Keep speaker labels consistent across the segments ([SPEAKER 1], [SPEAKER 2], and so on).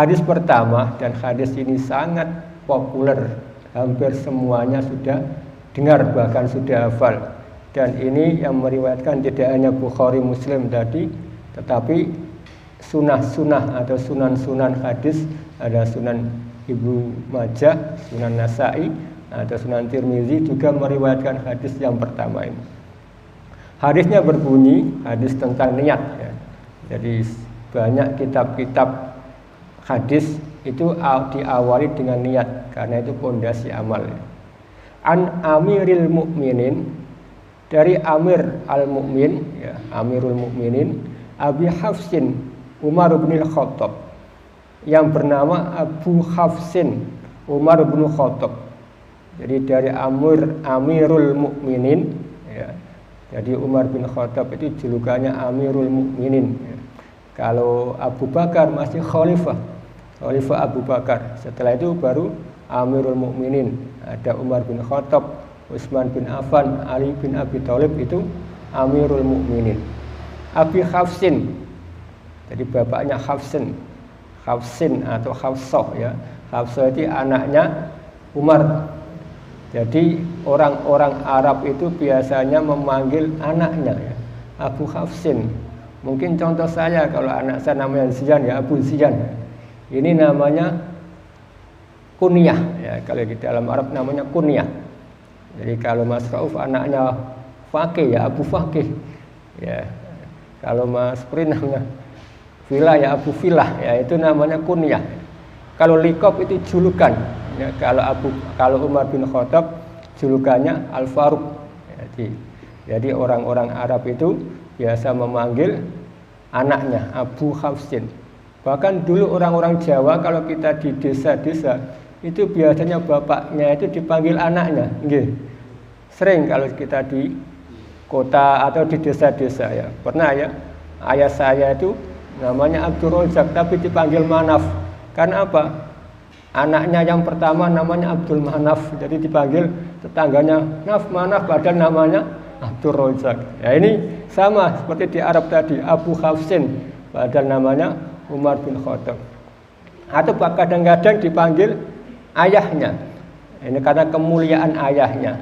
[SPEAKER 1] Hadis pertama, dan hadis ini sangat populer, hampir semuanya sudah dengar, bahkan sudah hafal. Dan ini yang meriwayatkan tidak hanya Bukhari Muslim tadi, tetapi sunah-sunah atau sunan-sunan hadis, ada Sunan Ibnu Majah, Sunan Nasa'i, atau Sunan Tirmizi juga meriwayatkan hadis yang pertama ini. Hadisnya berbunyi, hadis tentang niat ya. Jadi banyak kitab-kitab hadis itu diawali dengan niat, karena itu pondasi amal ya. An Amiril Mukminin, dari Amir al-Mukmin ya, Amirul Mukminin Abi Hafsin Umar bin Khattab, yang bernama Abu Hafsin Umar bin Khattab. Jadi dari Amirul Mukminin ya. Jadi Umar bin Khattab itu julukannya Amirul Mukminin ya. Kalau Abu Bakar masih Khalifah Abu Bakar. Setelah itu baru Amirul Mukminin. Ada Umar bin Khattab, Utsman bin Affan, Ali bin Abi Thalib, itu Amirul Mukminin. Abi Hafsin, jadi bapaknya Hafsin atau Hafsah ya. Hafsah itu anaknya Umar. Jadi orang-orang Arab itu biasanya memanggil anaknya ya, Abu Hafsin. Mungkin contoh saya, kalau anak saya namanya Zian ya, Abu Zian. Ini namanya kunyah ya, kalau di dalam Arab namanya kunyah. Jadi kalau Mas Rauf anaknya Fakih ya, Abu Fakih ya. Kalau Mas Prin namanya Filah ya, Abu Filah ya, itu namanya kunyah. Kalau likob itu julukan ya, kalau Umar bin Khattab julukannya Al-Faruq. Jadi orang-orang Arab itu biasa memanggil anaknya Abu Hafsin. Bahkan dulu orang-orang Jawa kalau kita di desa-desa itu biasanya bapaknya itu dipanggil anaknya. Nggih. Sering kalau kita di kota atau di desa-desa ya. Pernah ya, ayah saya itu namanya Abdul Razak tapi dipanggil Manaf. Karena apa? Anaknya yang pertama namanya Abdul Manaf, jadi dipanggil tetangganya Manaf padahal namanya Abdul Razak. Ya ini sama seperti di Arab tadi, Abu Hafsin padahal namanya Umar bin Khattab. Atau kadang-kadang dipanggil ayahnya. Ini karena kemuliaan ayahnya.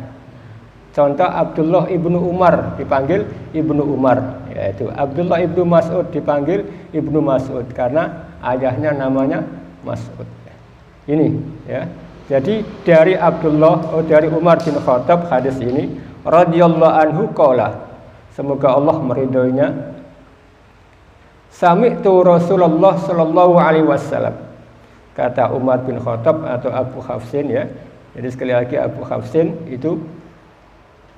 [SPEAKER 1] Contoh Abdullah ibnu Umar dipanggil Ibnu Umar, yaitu Abdullah ibnu Mas'ud dipanggil Ibnu Mas'ud karena ayahnya namanya Mas'ud. Ini ya. Jadi dari dari Umar bin Khattab hadis ini radhiyallahu anhu qala, semoga Allah meridhoinya, sami'tu Rasulullah sallallahu alaihi wasallam, kata Umar bin Khattab atau Abu Hafsin ya. Jadi sekali lagi Abu Hafsin itu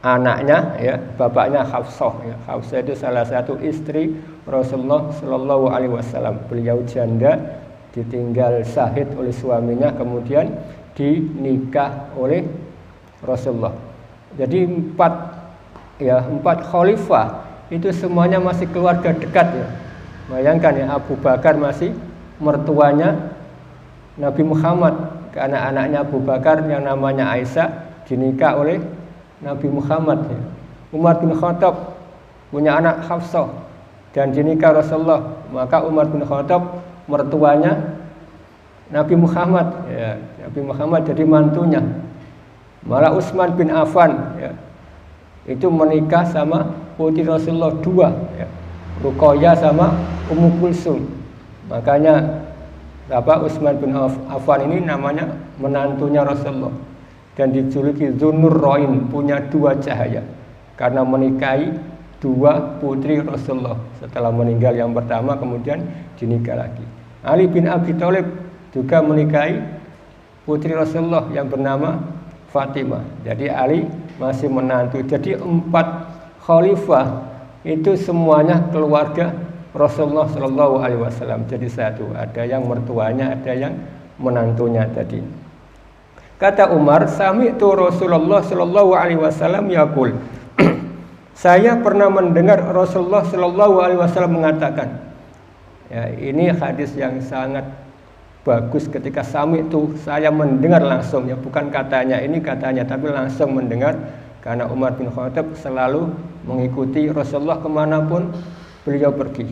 [SPEAKER 1] anaknya ya, bapaknya Hafsah ya. Hafsah itu salah satu istri Rasulullah sallallahu alaihi wasallam. Beliau janda, ditinggal syahid oleh suaminya, kemudian dinikah oleh Rasulullah. Jadi empat khalifah itu semuanya masih keluarga dekat ya. Bayangkan ya, Abu Bakar masih mertuanya Nabi Muhammad, karena anaknya Abu Bakar yang namanya Aisyah dinikah oleh Nabi Muhammad ya. Umar bin Khattab punya anak Hafsah dan dinikah Rasulullah, maka Umar bin Khattab mertuanya Nabi Muhammad ya, Nabi Muhammad jadi mantunya. Malah Utsman bin Affan ya, itu menikah sama putri Rasulullah dua ya, Ruqayyah sama Ummu Kulsum. Makanya Utsman bin Affan ini namanya menantunya Rasulullah dan dijuluki Dzunurrain, punya dua cahaya, karena menikahi dua putri Rasulullah. Setelah meninggal yang pertama kemudian dinikah lagi. Ali bin Abi Thalib juga menikahi putri Rasulullah yang bernama Fatimah. Jadi Ali masih menantu. Jadi 4 khalifah itu semuanya keluarga Rasulullah Shallallahu Alaihi Wasallam. Jadi satu, ada yang mertuanya, ada yang menantunya tadi. Kata Umar, sami'tu Rasulullah Shallallahu Alaihi Wasallam yaqul, saya pernah mendengar Rasulullah Shallallahu Alaihi Wasallam mengatakan. Ya, ini hadis yang sangat bagus ketika sami'tu, saya mendengar langsung ya, bukan katanya, ini katanya, tapi langsung mendengar, karena Umar bin Khattab selalu mengikuti Rasulullah kemanapun beliau pergi.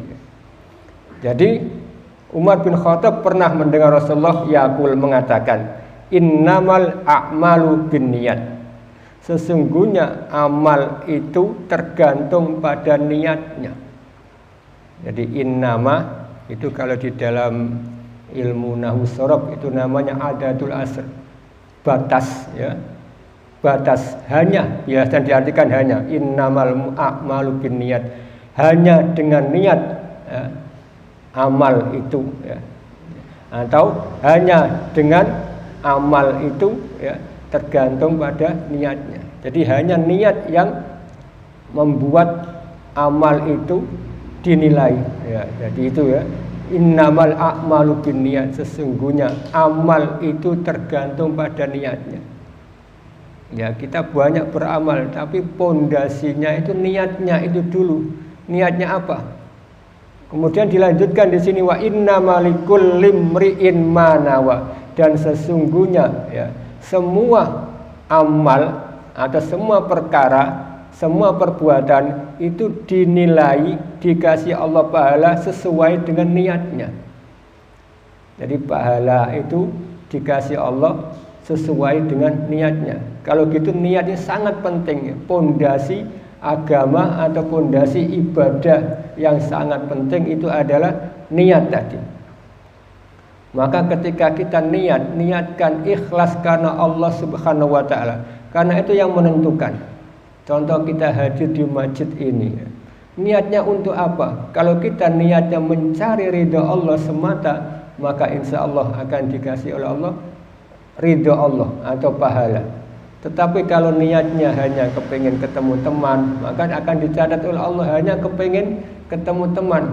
[SPEAKER 1] Jadi Umar bin Khattab pernah mendengar Rasulullah yaqul mengatakan, innamal a'malu binniyat. Sesungguhnya amal itu tergantung pada niatnya. Jadi innama itu kalau di dalam ilmu nahwu shorof itu namanya adatul asr, batas ya. Batas hanya, biasa diartikan hanya, innamal a'malu binniyat, hanya dengan niat ya, amal itu ya. Atau hanya dengan amal itu ya, tergantung pada niatnya. Jadi hanya niat yang membuat amal itu dinilai ya. Jadi itu ya, innamal a'malu binniyat, sesungguhnya amal itu tergantung pada niatnya. Ya, kita banyak beramal tapi pondasinya itu niatnya itu dulu. Niatnya apa? Kemudian dilanjutkan di sini wa innamalikul limri'in manawa, dan sesungguhnya ya, semua amal atau semua perkara, semua perbuatan itu dinilai, dikasih Allah pahala sesuai dengan niatnya. Jadi pahala itu dikasih Allah sesuai dengan niatnya. Kalau gitu niatnya sangat penting, pondasi agama atau pondasi ibadah yang sangat penting itu adalah niat tadi. Maka ketika kita niatkan ikhlas karena Allah Subhanahu wa taala. Karena itu yang menentukan. Contoh kita hadir di masjid ini. Niatnya untuk apa? Kalau kita niatnya mencari ridha Allah semata, maka insya Allah akan dikasih oleh Allah ridha Allah atau pahala. Tetapi kalau niatnya hanya kepingin ketemu teman, maka akan dicatat oleh Allah hanya kepingin ketemu teman.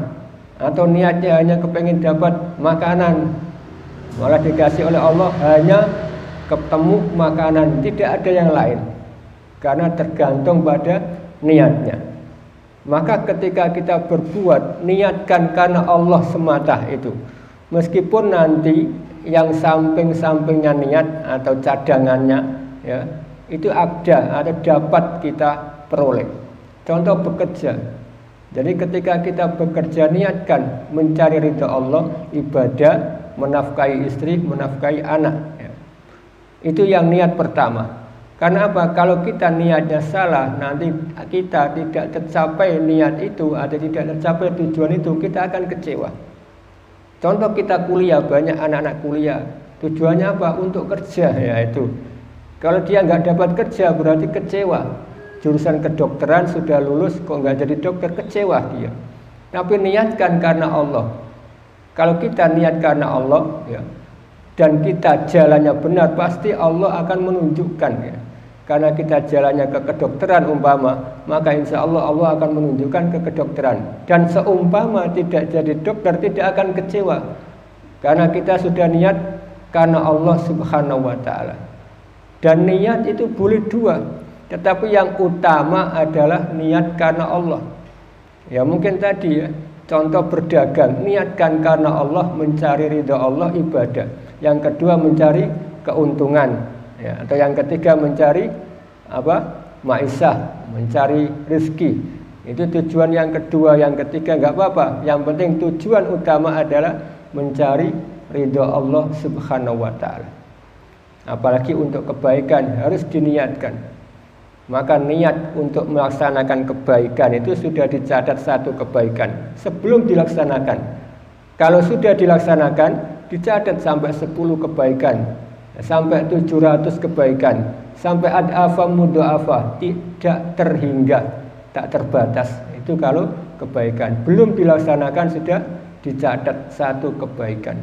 [SPEAKER 1] Atau niatnya hanya kepingin dapat makanan, malah dikasih oleh Allah hanya ketemu makanan, tidak ada yang lain. Karena tergantung pada niatnya. Maka ketika kita berbuat, niatkan karena Allah semata itu. Meskipun nanti yang samping-sampingnya niat atau cadangannya ya, itu ada atau dapat kita peroleh. Contoh bekerja. Jadi ketika kita bekerja, niatkan mencari ridha Allah, ibadah, menafkahi istri, menafkahi anak ya. Itu yang niat pertama. Karena apa? Kalau kita niatnya salah, nanti kita tidak tercapai niat itu atau tidak tercapai tujuan itu, kita akan kecewa. Contoh kita kuliah, banyak anak-anak kuliah, tujuannya apa? Untuk kerja ya itu. Kalau dia nggak dapat kerja berarti kecewa. Jurusan kedokteran sudah lulus kok nggak jadi dokter, kecewa dia. Tapi niatkan karena Allah. Kalau kita niat karena Allah ya, dan kita jalannya benar, pasti Allah akan menunjukkan ya. Karena kita jalannya ke kedokteran umpama, maka insya Allah Allah akan menunjukkan ke kedokteran. Dan seumpama tidak jadi dokter, tidak akan kecewa. Karena kita sudah niat karena Allah Subhanahu wa ta'ala. Dan niat itu boleh dua, tetapi yang utama adalah niat karena Allah. Ya mungkin tadi ya, contoh berdagang, niatkan karena Allah, mencari ridha Allah, ibadah. Yang kedua mencari keuntungan ya, atau yang ketiga mencari apa? Maisah, mencari rezeki. Itu tujuan yang kedua, yang ketiga nggak apa-apa. Yang penting tujuan utama adalah mencari ridha Allah Subhanahu wa ta'ala. Apalagi untuk kebaikan harus diniatkan. Maka niat untuk melaksanakan kebaikan itu sudah dicatat satu kebaikan sebelum dilaksanakan. Kalau sudah dilaksanakan, dicatat sampai 10 kebaikan, sampai 700 kebaikan, sampai ad'afa mudha'afa, tidak terhingga, tak terbatas. Itu kalau kebaikan belum dilaksanakan sudah dicatat satu kebaikan.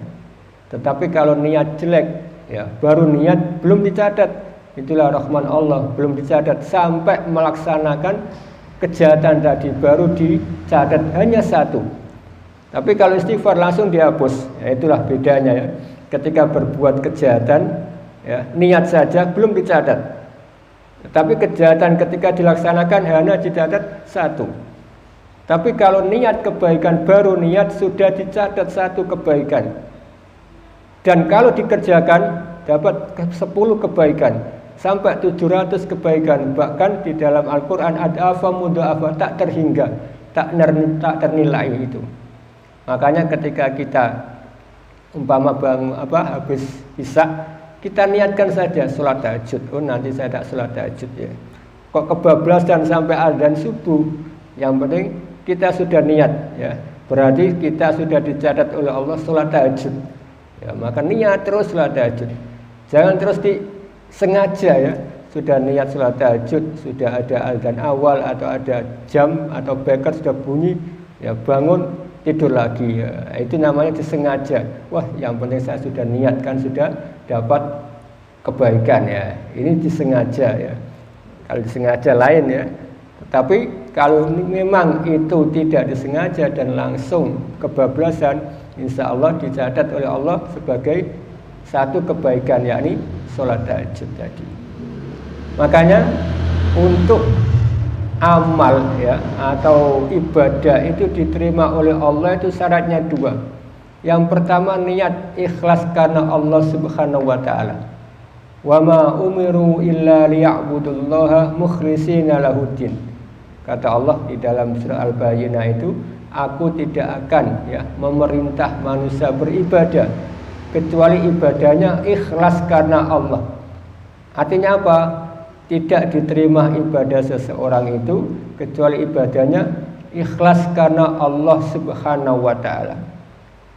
[SPEAKER 1] Tetapi kalau niat jelek ya, baru niat belum dicatat, itulah rahman Allah, belum dicatat sampai melaksanakan kejahatan tadi baru dicatat hanya satu. Tapi kalau istighfar langsung dihapus, ya itulah bedanya ya. Ketika berbuat kejahatan ya, niat saja belum dicatat. Tapi kejahatan ketika dilaksanakan hanya dicatat satu. Tapi kalau niat kebaikan baru niat sudah dicatat satu kebaikan. Dan kalau dikerjakan dapat 10 kebaikan sampai 700 kebaikan. Bahkan di dalam Al-Quran ad'afa mudha'afa, tak terhingga, tak ternilai itu. Makanya ketika kita umpama habis isya kita niatkan saja sholat tahajud. Oh nanti saya tak sholat tahajud ya. Kok kebablasan sampai azan subuh? Yang penting kita sudah niat ya. Berarti kita sudah dicatat oleh Allah sholat tahajud. Ya, maka niat terus sholat tahajud. Jangan terus disengaja ya. Sudah niat sholat tahajud, sudah ada azan awal atau ada jam atau beker sudah bunyi, ya bangun tidur lagi ya. Itu namanya disengaja. Wah, yang penting saya sudah niatkan, sudah dapat kebaikan ya. Ini disengaja ya. Kalau disengaja lain ya. Tapi kalau memang itu tidak disengaja dan langsung kebablasan, insya Allah dicatat oleh Allah sebagai satu kebaikan, yakni sholat tahajud tadi. Makanya untuk amal ya atau ibadah itu diterima oleh Allah itu syaratnya dua. Yang pertama niat ikhlas karena Allah Subhanahu wa taala. Wa ma umiru illa liya'budullaha mukhlishina lahuddin. Kata Allah di dalam surah Al-Bayyinah itu, aku tidak akan ya memerintah manusia beribadah kecuali ibadahnya ikhlas karena Allah. Artinya apa? Tidak diterima ibadah seseorang itu kecuali ibadahnya ikhlas karena Allah Subhanahu wa taala.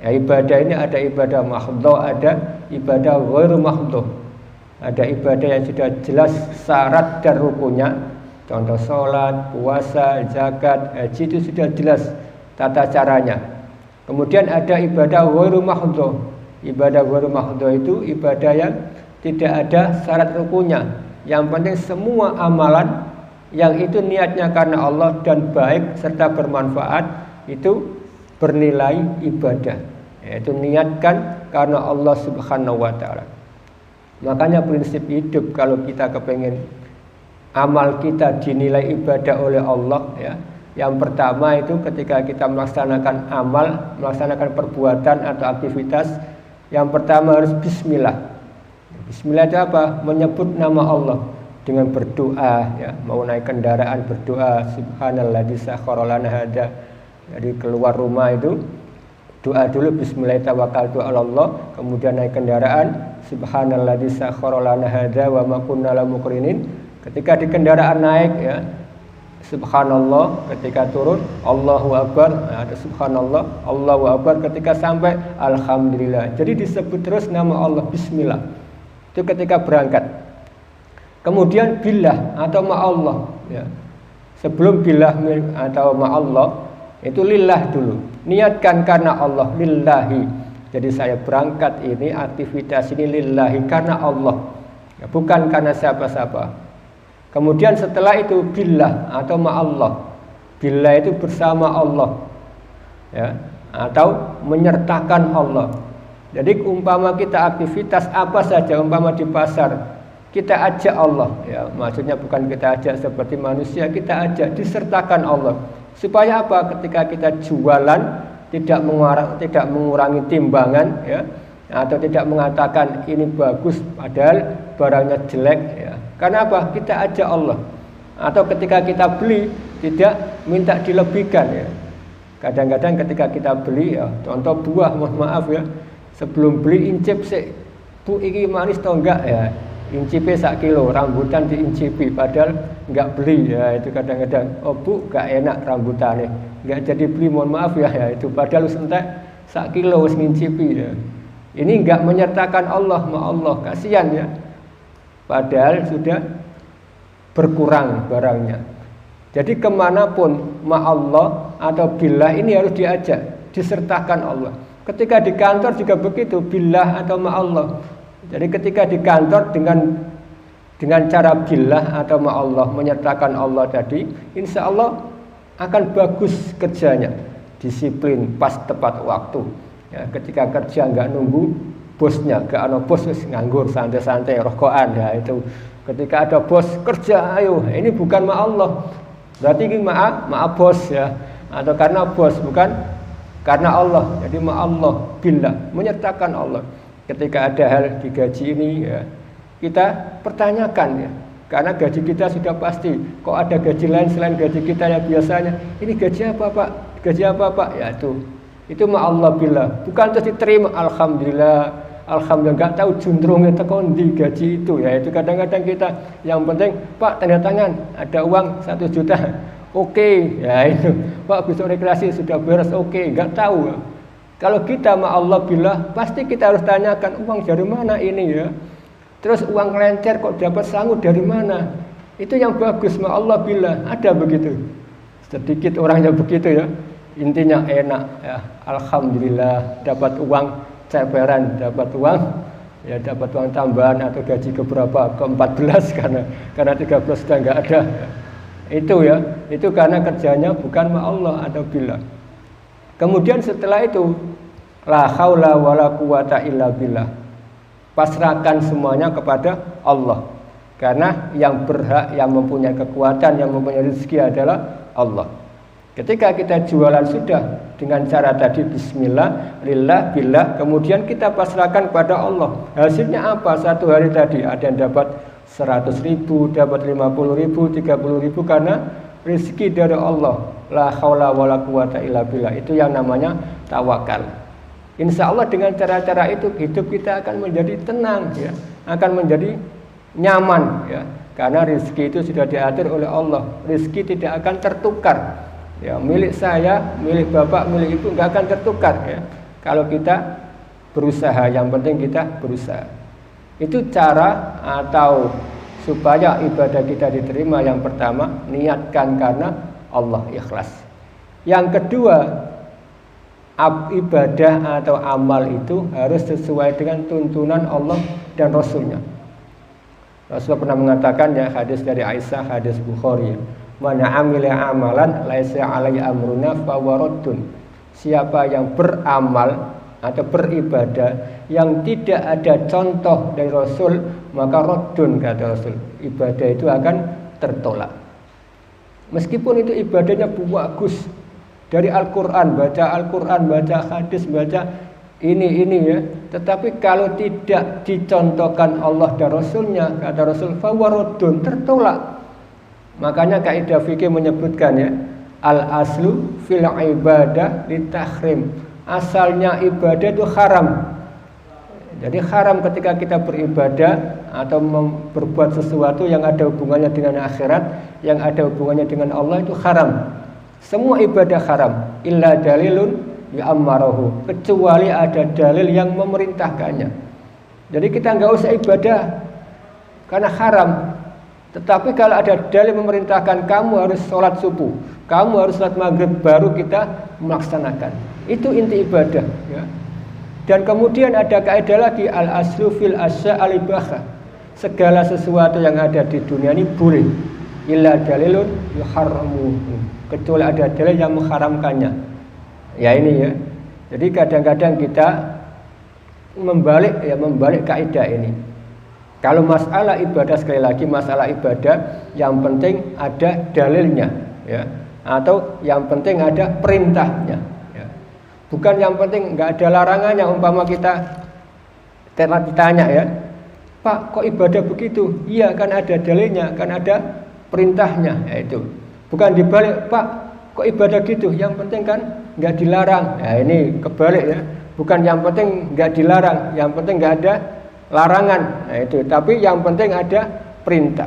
[SPEAKER 1] Ya, ibadah ini ada ibadah mahdhah, ada ibadah ghairu mahdhah. Ada ibadah yang sudah jelas syarat dan rukunnya. Contoh sholat, puasa, zakat, haji itu sudah jelas tata caranya. Kemudian ada ibadah ghairu mahdhah. Ibadah ghairu mahdhah itu ibadah yang tidak ada syarat rukunnya. Yang penting semua amalan yang itu niatnya karena Allah dan baik serta bermanfaat itu bernilai ibadah. Yaitu niatkan karena Allah Subhanahu wa taala. Makanya prinsip hidup kalau kita kepengen amal kita dinilai ibadah oleh Allah ya. Yang pertama itu ketika kita melaksanakan amal, melaksanakan perbuatan atau aktivitas, yang pertama harus bismillah. Bismillah itu apa? Menyebut nama Allah dengan berdoa ya. Mau naik kendaraan berdoa subhanalladzi sakhkhara lana hada. Jadi keluar rumah itu doa dulu bismillahirrahmanirrahim, kemudian naik kendaraan subhanalladzi sakhkhara lana hada wa ma kunna lahu muqrinin. Ketika di kendaraan naik ya subhanallah, ketika turun Allahu akbar, ada subhanallah, Allahu akbar, ketika sampai alhamdulillah. Jadi disebut terus nama Allah bismillah. Itu ketika berangkat. Kemudian billah atau ma'allah ya. Sebelum billah atau ma'allah itu lillah dulu. Niatkan karena Allah, lillahi. Jadi saya berangkat ini, aktivitas ini lillahi karena Allah ya, bukan karena siapa-siapa. Kemudian setelah itu billah atau ma'allah. Billah itu bersama Allah ya, atau menyertakan Allah. Jadi umpama kita aktivitas apa saja, umpama di pasar kita ajak Allah ya, maksudnya bukan kita ajak seperti manusia, kita ajak disertakan Allah. Supaya apa? Ketika kita jualan tidak mengurangi timbangan ya, atau tidak mengatakan ini bagus padahal barangnya jelek ya. Karena apa? Kita ajak Allah. Atau ketika kita beli tidak minta dilebihkan ya. Kadang-kadang ketika kita beli ya, contoh buah, mohon maaf ya, sebelum beli incip sih, bu ini manis atau enggak ya, incipi 1 kilo, rambutan diincipi padahal enggak beli ya. Itu kadang-kadang, oh bu enggak enak rambutannya, enggak jadi beli, mohon maaf ya, itu padahal sentek 1 kilo wis ngincipi ya. Ini enggak menyertakan Allah, Allah kasihan ya, padahal sudah berkurang barangnya. Jadi kemanapun Allah atau billah ini harus diajak, disertakan Allah. Ketika di kantor juga begitu, billah atau ma'allah. Jadi ketika di kantor dengan cara billah atau ma'allah, menyertakan Allah tadi, insya Allah akan bagus kerjanya, disiplin, pas tepat waktu ya. Ketika kerja nggak nunggu bosnya, gak ada bos nganggur santai-santai rokokan ya. Itu ketika ada bos kerja, ayo, ini bukan ma'allah, berarti ini maaf bos ya, atau karena bos, bukan karena Allah. Jadi ma'allah billah, menyertakan Allah. Ketika ada hal di gaji ini ya, kita pertanyakan ya, karena gaji kita sudah pasti. Kok ada gaji lain selain gaji kita yang biasanya? Ini gaji apa pak? Gaji apa pak? Ya itu Itu ma'allah billah. Bukan terus diterima alhamdulillah. Alhamdulillah, nggak tahu juntrungnya tekon di gaji itu ya. Itu kadang-kadang kita yang penting Pak tanda tangan ada uang 1 juta. Oke, ya itu Pak besok rekreasi sudah beres. Oke, nggak tahu. Kalau kita ma'allah billah pasti kita harus tanyakan uang dari mana ini ya. Terus uang kelencer kok dapat sangu dari mana? Itu yang bagus ma'allah billah. Ada begitu. Sedikit orang yang begitu ya. Intinya enak ya. Alhamdulillah dapat uang ceperan, dapat uang ya, dapat uang tambahan atau gaji keberapa, ke-14 karena 13 sudah nggak ada. Itu ya, itu karena kerjanya bukan ma'allah atau billah. Kemudian setelah itu la haula wala quwata illa billah. Pasrahkan semuanya kepada Allah. Karena yang berhak, yang mempunyai kekuatan, yang mempunyai rezeki adalah Allah. Ketika kita jualan sudah dengan cara tadi bismillah, lillah, billah, kemudian kita pasrahkan kepada Allah. Hasilnya apa? Satu hari tadi ada yang dapat 100.000, dapat 50.000, 30.000 karena rezeki dari Allah. La haula wala quwata illa billah. Itu yang namanya tawakal. Insya Allah dengan cara-cara itu hidup kita akan menjadi tenang ya, akan menjadi nyaman ya. Karena rezeki itu sudah diatur oleh Allah. Rezeki tidak akan tertukar. Ya, milik saya, milik bapak, milik ibu nggak akan tertukar ya. Kalau kita berusaha, yang penting kita berusaha. Itu cara atau supaya ibadah kita diterima. Yang pertama, niatkan karena Allah, ikhlas. Yang kedua, ibadah atau amal itu harus sesuai dengan tuntunan Allah dan Rasulnya. Rasulullah pernah mengatakan ya, hadis dari Aisyah, hadis Bukhari. Mana amila amalan laisa alaihi amruna fawaradun. Siapa yang beramal atau beribadah yang tidak ada contoh dari Rasul, maka raddun, kata Rasul. Ibadah itu akan tertolak. Meskipun itu ibadahnya bagus, dari Al-Quran, baca hadis, baca ini ya, tetapi kalau tidak dicontohkan Allah dan Rasulnya, kata Rasul, fawaradun, tertolak. Makanya kaidah fikih menyebutkan ya, al aslu fil ibadah litahrim. Asalnya ibadah itu haram. Jadi haram ketika kita beribadah atau berbuat sesuatu yang ada hubungannya dengan akhirat, yang ada hubungannya dengan Allah, itu haram. Semua ibadah haram illa dalilun ya'ammarahu, kecuali ada dalil yang memerintahkannya. Jadi kita nggak usah ibadah karena haram. Tetapi kalau ada dalil memerintahkan kamu harus sholat subuh, kamu harus sholat maghrib, baru kita melaksanakan. Itu inti ibadah ya. Dan kemudian ada kaidah lagi, al aslu fil asya al ibahah. Segala sesuatu yang ada di dunia ini boleh, illa dalilun yuharramu, kecuali ada dalil yang mengharamkannya. Ya ini ya. Jadi kadang-kadang kita membalik kaidah ini. Kalau masalah ibadah, sekali lagi masalah ibadah yang penting ada dalilnya ya, atau yang penting ada perintahnya ya. Bukan yang penting nggak ada larangannya. Umpama kita ditanya ya, Pak kok ibadah begitu? Iya kan ada dalilnya, kan ada perintahnya ya. Itu bukan dibalik, Pak kok ibadah gitu, yang penting kan nggak dilarang. Ya ini kebalik ya, bukan yang penting nggak dilarang, yang penting nggak ada larangan, nah itu. Tapi yang penting ada perintah.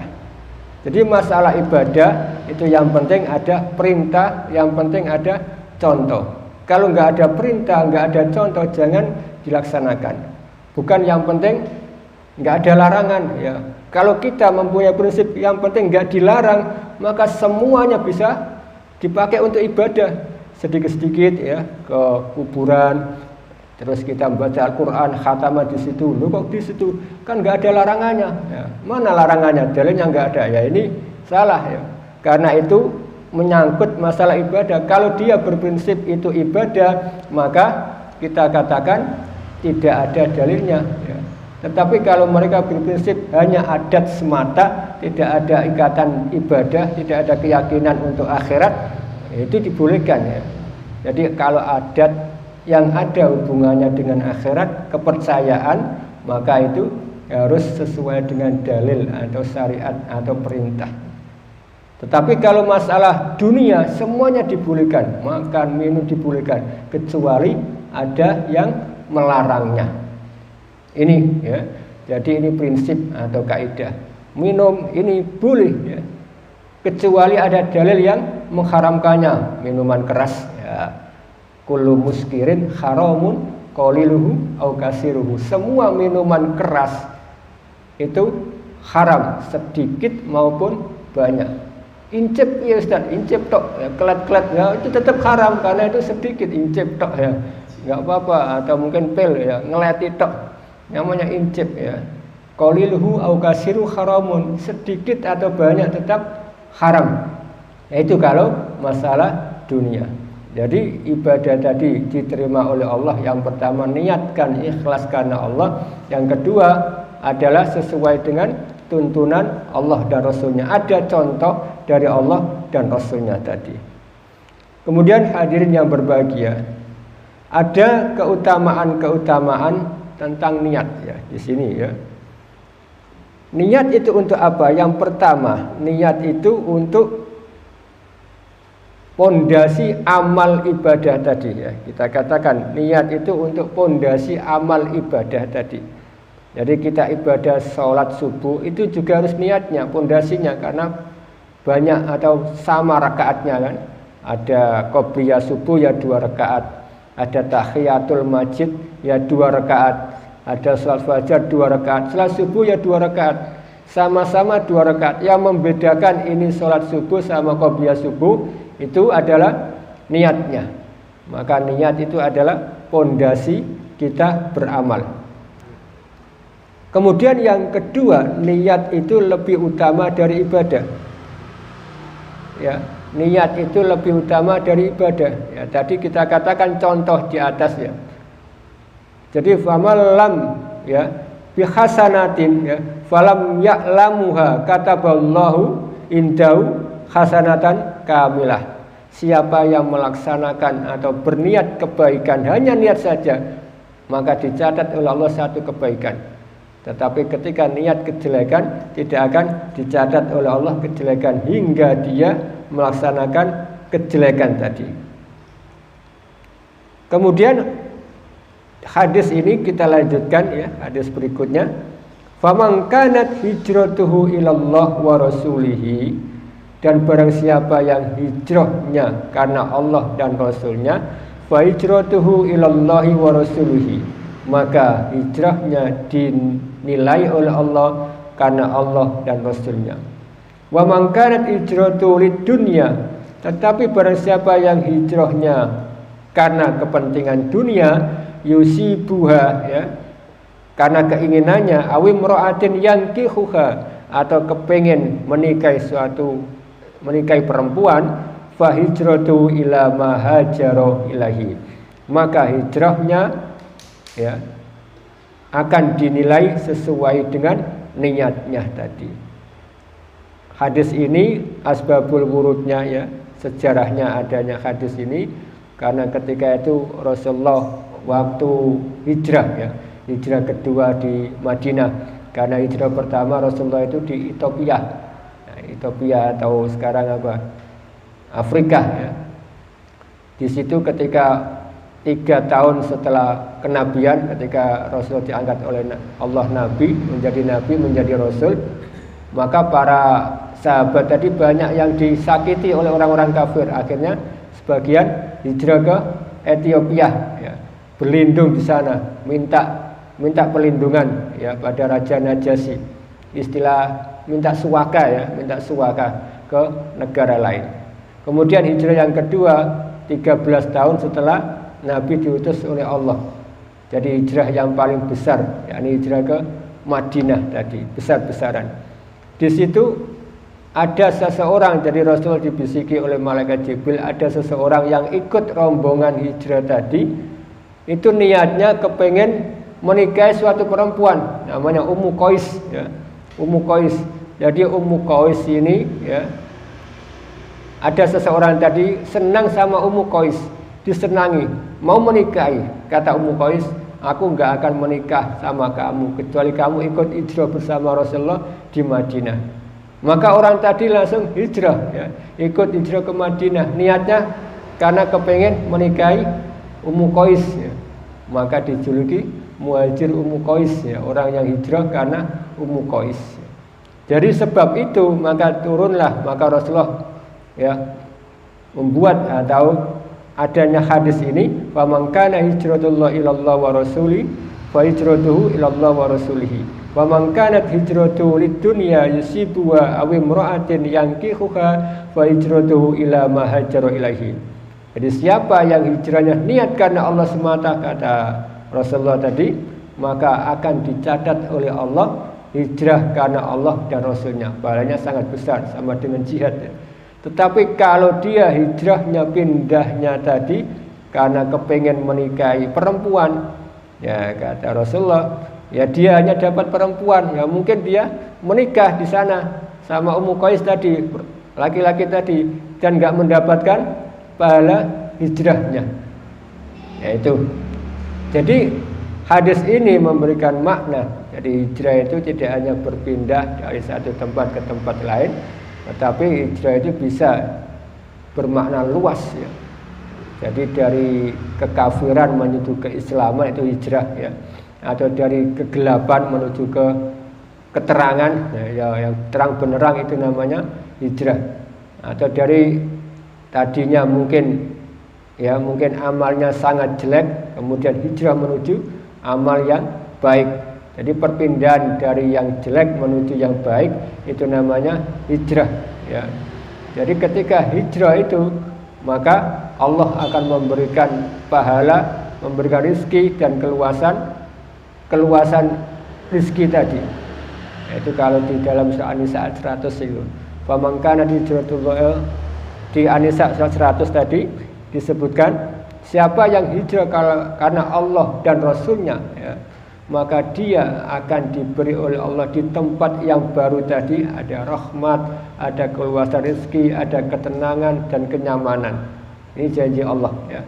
[SPEAKER 1] Jadi masalah ibadah itu yang penting ada perintah, yang penting ada contoh. Kalau nggak ada perintah, nggak ada contoh, jangan dilaksanakan. Bukan yang penting nggak ada larangan ya. Kalau kita mempunyai prinsip yang penting nggak dilarang, maka semuanya bisa dipakai untuk ibadah. Sedikit-sedikit ya ke kuburan, terus kita membaca Al-Quran, khatamah di situ. Loh kok di situ? Kan nggak ada larangannya. Ya, mana larangannya? Dalilnya nggak ada. Ya ini salah ya. Karena itu menyangkut masalah ibadah. Kalau dia berprinsip itu ibadah, maka kita katakan tidak ada dalilnya. Ya. Tetapi kalau mereka berprinsip hanya adat semata, tidak ada ikatan ibadah, tidak ada keyakinan untuk akhirat, itu dibolehkan ya. Jadi kalau adat yang ada hubungannya dengan akhirat, kepercayaan, maka itu harus sesuai dengan dalil atau syariat atau perintah. Tetapi kalau masalah dunia semuanya dibolehkan, makan minum dibolehkan, kecuali ada yang melarangnya. Ini ya. Jadi ini prinsip atau kaidah. Minum ini boleh ya. Kecuali ada dalil yang mengharamkannya, minuman keras ya. Kullu muskirin haramun qaliluhu au kasiruhu. Semua minuman keras itu haram, sedikit maupun banyak. Incip ya Ustaz, incip tok ya, kelat-kelat ya, itu tetap haram karena itu sedikit, incip tok ya. Enggak apa-apa, atau mungkin pil ya, ngeleti tok. Namanya incip ya. Qaliluhu au kasiru haramun, sedikit atau banyak tetap haram. Itu kalau masalah dunia. Jadi ibadah tadi diterima oleh Allah, yang pertama niatkan ikhlas karena Allah, yang kedua adalah sesuai dengan tuntunan Allah dan Rasulnya. Ada contoh dari Allah dan Rasulnya tadi. Kemudian hadirin yang berbahagia, ada keutamaan-keutamaan tentang niat ya di sini ya. Niat itu untuk apa? Yang pertama, niat itu untuk pondasi amal ibadah tadi ya. Kita katakan niat itu untuk pondasi amal ibadah tadi. Jadi kita ibadah sholat subuh itu juga harus niatnya, pondasinya, karena banyak atau sama rakaatnya kan. Ada qobliyah subuh ya 2 rakaat, ada tahiyatul masjid ya 2 rakaat, ada sholat fajar 2 rakaat, sholat subuh ya 2 rakaat, sama-sama 2 rakaat. Yang membedakan ini sholat subuh sama qobliyah subuh itu adalah niatnya. Maka niat itu adalah pondasi kita beramal. Kemudian yang kedua, niat itu lebih utama dari ibadah. Ya, niat itu lebih utama dari ibadah. Ya, tadi kita katakan contoh di atas ya. Jadi famalam ya bihasanatin ya falam ya'lamuha kataballahu indau hasanatan kamilah. Siapa yang melaksanakan atau berniat kebaikan, hanya niat saja, maka dicatat oleh Allah satu kebaikan. Tetapi ketika niat kejelekan, tidak akan dicatat oleh Allah kejelekan hingga dia melaksanakan kejelekan tadi. Kemudian hadis ini kita lanjutkan ya, hadis berikutnya. Faman kanat hijratuhu ilallah wa rasulihi, dan barang siapa yang hijrahnya karena Allah dan Rasulnya, fa hijratuhu ilallahi wa rasulihi, maka hijrahnya dinilai oleh Allah karena Allah dan Rasulnya. Wa man kanat hijratuhu lidunya, tetapi barang siapa yang hijrahnya karena kepentingan dunia, yusibuha ya, karena keinginannya, awim ro'atin yankihuha, atau kepengen menikahi perempuan, fa hijratu ila ma hajara ilahi, maka hijrahnya ya akan dinilai sesuai dengan niatnya tadi. Hadis ini asbabul wurudnya ya, sejarahnya adanya hadis ini karena ketika itu Rasulullah waktu hijrah ya, hijrah kedua di Madinah, karena hijrah pertama Rasulullah itu di Ethiopia, nah, Ethiopia atau sekarang apa, Afrika ya. Di situ ketika 3 tahun setelah kenabian, ketika Rasul diangkat oleh Allah Nabi, menjadi Rasul, maka para sahabat tadi banyak yang disakiti oleh orang-orang kafir. Akhirnya sebagian hijrah ke Ethiopia, ya, berlindung di sana, minta perlindungan ya pada Raja Najasyi. Istilah minta suaka ke negara lain. Kemudian hijrah yang kedua 13 tahun setelah Nabi diutus oleh Allah. Jadi hijrah yang paling besar, yakni hijrah ke Madinah tadi, besar-besaran. Di situ ada seseorang, jadi Rasul dibisiki oleh malaikat Jibril, ada seseorang yang ikut rombongan hijrah tadi, itu niatnya kepengen menikahi suatu perempuan, namanya Ummu Qais ya. Ummu Qais. Jadi Ummu Qais ini ya, ada seseorang tadi senang sama Ummu Qais, disenangi, mau menikahi. Kata Ummu Qais, aku enggak akan menikah sama kamu kecuali kamu ikut hijrah bersama Rasulullah di Madinah. Maka orang tadi langsung hijrah, ya, ikut hijrah ke Madinah. Niatnya karena kepengen menikahi Ummu Qais, ya. Maka dijuluki Muhajir Ummu Qais, ya, orang yang hijrah karena Ummu Qais. Jadi sebab itu maka turunlah, maka Rasulullah, ya, membuat atau adanya hadis ini, faman kana hijratullah ilallah wa rasuli fa hijratuhu ilallah wa rasulihi. Wa man kanat hijratuhu lid-dunya yusibuha aw imra'atin yankihuha fa hijratuhu ila ma hajara ilaihi. Jadi siapa yang hijrahnya niat karena Allah semata, kata Rasulullah tadi, maka akan dicatat oleh Allah hijrah karena Allah dan Rasulnya. Pahalanya sangat besar, sama dengan jihad, ya. Tetapi kalau dia hijrahnya, pindahnya tadi karena kepengen menikahi perempuan, ya kata Rasulullah, ya dia hanya dapat perempuan, ya mungkin dia menikah di sana sama Ummu Qais tadi, laki-laki tadi, dan nggak mendapatkan pahala hijrahnya. Ya itu. Jadi hadis ini memberikan makna. Jadi hijrah itu tidak hanya berpindah dari satu tempat ke tempat lain, tetapi hijrah itu bisa bermakna luas, ya. Jadi dari kekafiran menuju keislaman itu hijrah, ya. Atau dari kegelapan menuju ke keterangan, ya, yang terang benderang itu namanya hijrah. Atau dari tadinya mungkin, ya mungkin amalnya sangat jelek, kemudian hijrah menuju amal yang baik. Jadi perpindahan dari yang jelek menuju yang baik itu namanya hijrah, ya. Jadi ketika hijrah itu, maka Allah akan memberikan pahala, memberikan rezeki dan keluasan rizki tadi. Itu kalau di dalam surah An-Nisa 100 itu. Faman kana hijratullah, di An-Nisa 100 tadi disebutkan siapa yang hijrah karena Allah dan Rasulnya, ya, maka dia akan diberi oleh Allah di tempat yang baru tadi ada rahmat, ada keluasan rezeki, ada ketenangan dan kenyamanan. Ini janji Allah, ya.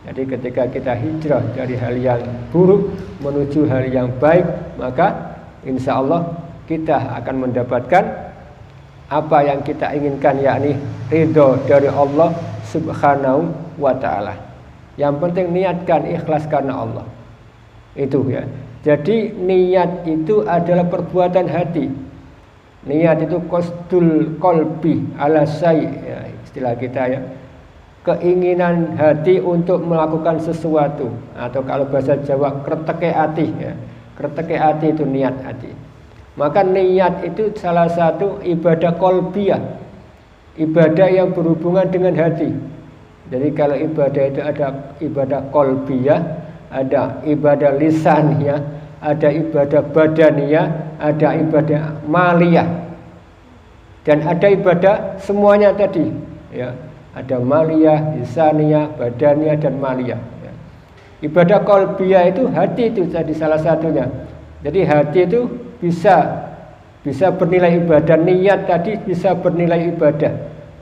[SPEAKER 1] Jadi ketika kita hijrah dari hal yang buruk menuju hal yang baik, maka insya Allah kita akan mendapatkan apa yang kita inginkan, yakni ridho dari Allah Subhanahu wa ta'ala. Yang penting niatkan ikhlas karena Allah. Itu, ya. Jadi niat itu adalah perbuatan hati. Niat itu qasdul qalbi ala syai', ya, istilah kita, ya. Keinginan hati untuk melakukan sesuatu, atau kalau bahasa Jawa kreteke hati, ya. Kreteke hati itu niat hati. Maka niat itu salah satu ibadah qalbiyah, ibadah yang berhubungan dengan hati. Jadi kalau ibadah itu ada ibadah qalbiyah, ada ibadah lisaniyah, ada ibadah badaniyah, ada ibadah maliyah, dan ada ibadah semuanya tadi, ya. Ada maliyah, lisaniyah, badaniyah, dan maliyah, ya. Ibadah qalbiyah itu hati itu jadi salah satunya. Jadi hati itu bisa bernilai ibadah, niat tadi bisa bernilai ibadah.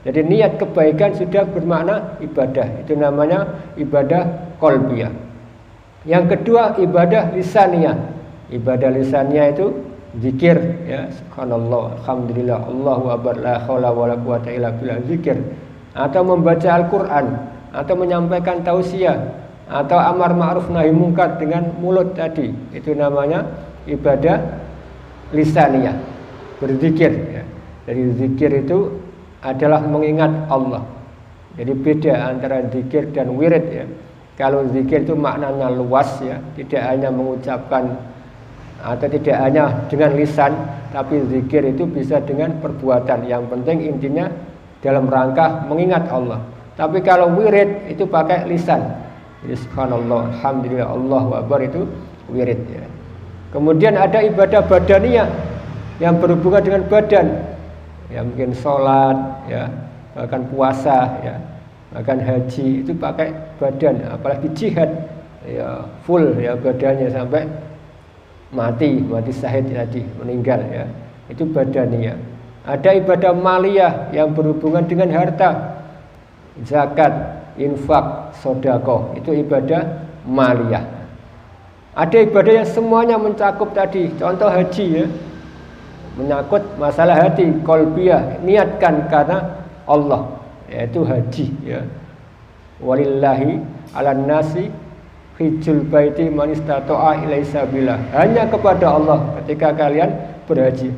[SPEAKER 1] Jadi niat kebaikan sudah bermakna ibadah. Itu namanya ibadah qalbiyah. Yang kedua ibadah lisaniyah. Ibadah lisaniyah itu zikir, ya, subhanallah, alhamdulillah, Allahu akbar, la haula wala quwata illa billah, zikir. Atau membaca Al-Quran, atau menyampaikan tausiah, atau amar ma'ruf nahi mungkar dengan mulut tadi. Itu namanya ibadah lisaniyah, berzikir, ya. Jadi zikir itu adalah mengingat Allah. Jadi beda antara zikir dan wirid, ya. Kalau zikir itu maknanya luas, ya, tidak hanya mengucapkan atau tidak hanya dengan lisan, tapi zikir itu bisa dengan perbuatan. Yang penting intinya dalam rangka mengingat Allah. Tapi kalau wirid itu pakai lisan. Jadi subhanallah, alhamdulillah, Allahu akbar, itu wirid, ya. Kemudian ada ibadah badaniyah yang berhubungan dengan badan. Ya mungkin sholat, ya, bahkan puasa, ya, bahkan haji itu pakai badan. Apalagi jihad, ya full, ya, badannya sampai mati syahid tadi, meninggal, ya. Itu badaniyah. Ada ibadah maliyah yang berhubungan dengan harta, zakat, infak, sedekah, itu ibadah maliyah. Ada ibadah yang semuanya mencakup tadi, contoh haji, ya. menyangkut masalah hati, qalbiyah, niatkan karena Allah, yaitu haji ya. Walillahi 'alan nasi hijjul baiti man istata'a ilaihi sabila. Hanya kepada Allah ketika kalian berhaji.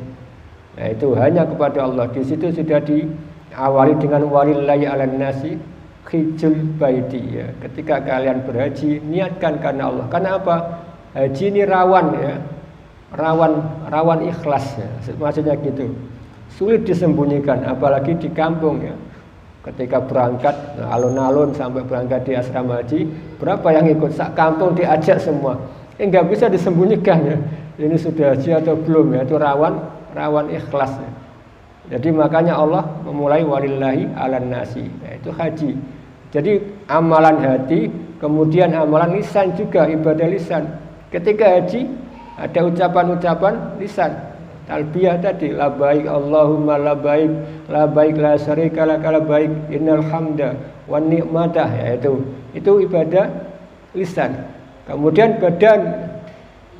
[SPEAKER 1] Itu hanya kepada Allah. Di situ sudah diawali dengan walillahi 'alan nasi hijjul baiti ya. Ketika kalian berhaji, niatkan karena Allah. Karena apa? Haji ini rawan ya. Rawan ikhlas ya. Maksudnya gitu. Sulit disembunyikan apalagi di kampung ya. Ketika berangkat alun-alun sampai berangkat di asrama haji, berapa yang ikut? Sak kampung diajak semua. Nggak bisa disembunyikan ya. Ini sudah haji atau belum ya? Itu rawan ikhlas ya. Jadi makanya Allah memulai walillahi 'alan nasi, yaitu haji. Jadi amalan hati, kemudian amalan lisan juga, ibadah lisan. Ketika haji ada ucapan-ucapan lisan. Talbiyah tadi, labaik Allahumma labaik, labaik la syarika lak labaik, innal hamda wan ni'matah, yaitu itu ibadah lisan. Kemudian badan,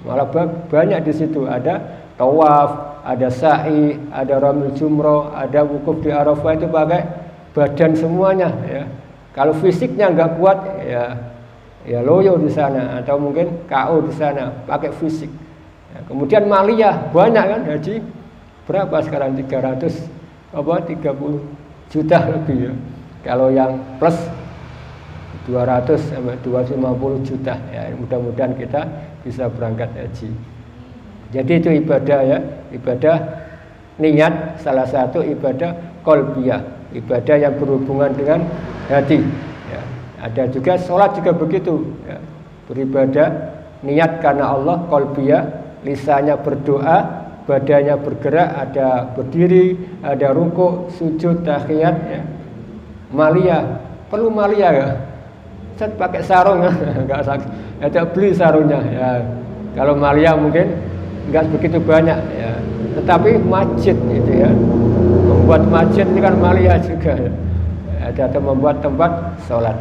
[SPEAKER 1] malah banyak di situ, ada tawaf, ada sa'i, ada ramil jumroh, ada wukuf di Arafah, itu pakai badan semuanya ya. Kalau fisiknya nggak kuat ya loyo di sana atau mungkin KO di sana, pakai fisik. Kemudian maliyah banyak kan, haji berapa sekarang 30 juta lebih ya. Kalau yang plus 200 sampai 250 juta ya, mudah-mudahan kita bisa berangkat haji. Jadi itu ibadah ya, ibadah niat, salah satu ibadah qalbiyah, ibadah yang berhubungan dengan hati ya. Ada juga sholat juga begitu ya. Beribadah niat karena Allah, qalbiyah, lisannya berdoa, badannya bergerak, ada berdiri, ada rukuk, sujud, tahiyat ya. Maliyah, perlu maliyah ya. Saya pakai sarung enggak sakit. Ada beli sarungnya ya. Kalau maliyah mungkin enggak begitu banyak ya. Tetapi masjid itu ya. Membuat masjid ini kan maliyah juga ya. Ada membuat tempat sholat.